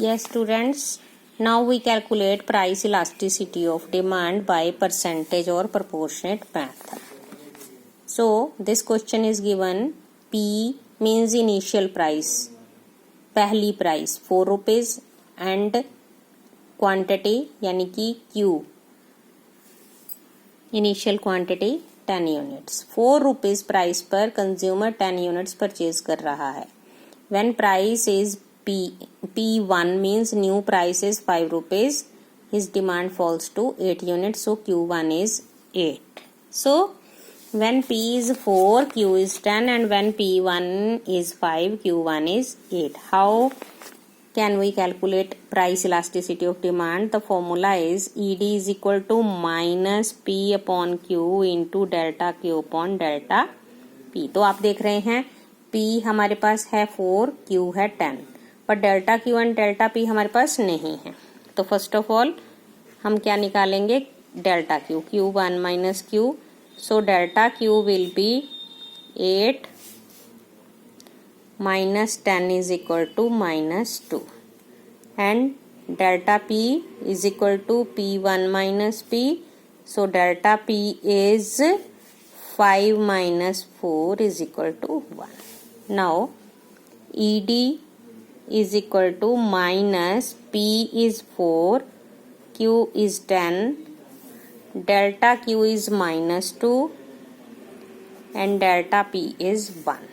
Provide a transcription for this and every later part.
Yes, students. Now we calculate price elasticity of demand by percentage or proportionate method. So this question is given. P means initial price, पहली price 4 rupees and quantity यानी कि Q initial quantity 10 units. 4 rupees price पर consumer 10 units purchase कर रहा है. When price is P1 means new price is 5 rupees. His demand falls to 8 units. So Q1 is 8. So when P is 4, Q is 10, and when P1 is 5, Q1 is 8. How can we calculate price elasticity of demand? The formula is ED is equal to minus P upon Q into delta Q upon delta P. तो आप देख रहे हैं P हमारे पास है 4, Q है 10, पर delta Q and delta P हमारे पास नहीं है. तो फर्स्ट ऑफ ऑल हम क्या निकालेंगे? Delta Q. Q1 minus Q. So delta Q will be 8 minus 10 is equal to minus 2, and delta P is equal to P1 minus P. So delta P is 5 minus 4 is equal to 1. Now ED is equal to minus P is 4, Q is 10, delta Q is minus 2, and delta P is 1.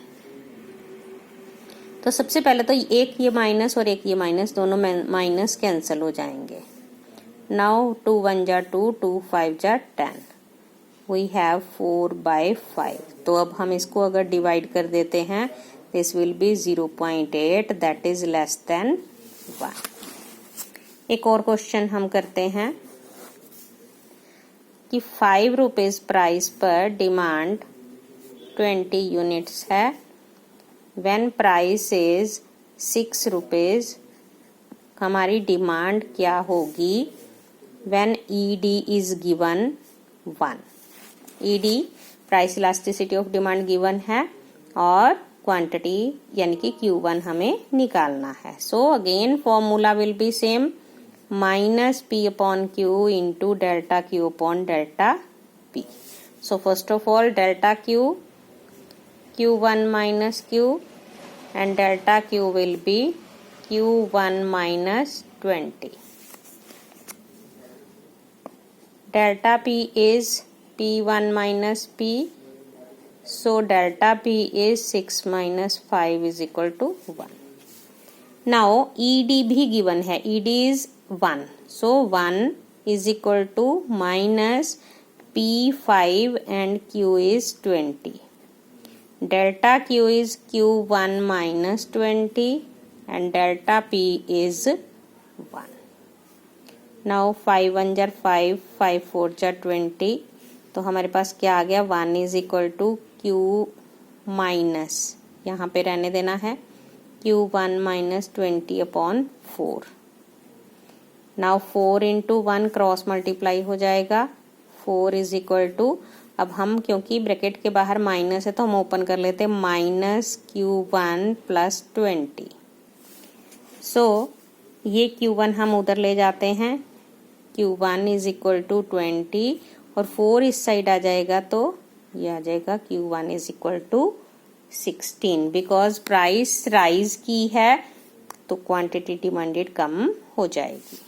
तो सबसे पहले तो एक ये minus और एक ये minus, दोनों माइनस कैंसिल हो जाएंगे. नाउ 2 1 जा 2, 2 5 जा 10. We have 4/5. तो अब हम इसको अगर डिवाइड कर देते हैं, this will be 0.8, that is less than 1. एक और क्वेश्चन हम करते हैं कि 5 रुपीज प्राइस पर डिमांड 20 यूनिट्स है. व्हेन प्राइस इज 6 रुपीज, हमारी डिमांड क्या होगी? When ED is given 1. ED price elasticity of demand given है और क्वांटिटी यानी कि Q1 हमें निकालना है. So again formula will be same, minus P upon Q into delta Q upon delta P. So first of all delta Q1 minus Q, and delta Q will be Q1 minus 20. Delta P is P1 minus P. So delta P is 6 minus 5 is equal to 1. Now ED भी given है. ED is 1. So 1 is equal to minus P5 and Q is 20. Delta Q is Q1 minus 20 and delta P is 1. Now 5 1 jar 5, 5 4 jar 20. तो हमारे पास क्या आ गया? 1 is equal to Q minus, यहाँ पे रहने देना है, Q1 minus 20 upon 4. Now 4 into 1 cross multiply हो जाएगा. 4 is equal to, अब हम क्योंकि ब्रैकेट के बाहर माइनस है तो हम ओपन कर लेते हैं, माइनस Q1 प्लस 20. सो ये Q1 हम उधर ले जाते हैं. Q1 इज इक्वल टू 20 और 4 इस साइड आ जाएगा, तो ये आ जाएगा Q1 is equal to 16. Because price rise की है तो क्वांटिटी डिमांडेड कम हो जाएगी.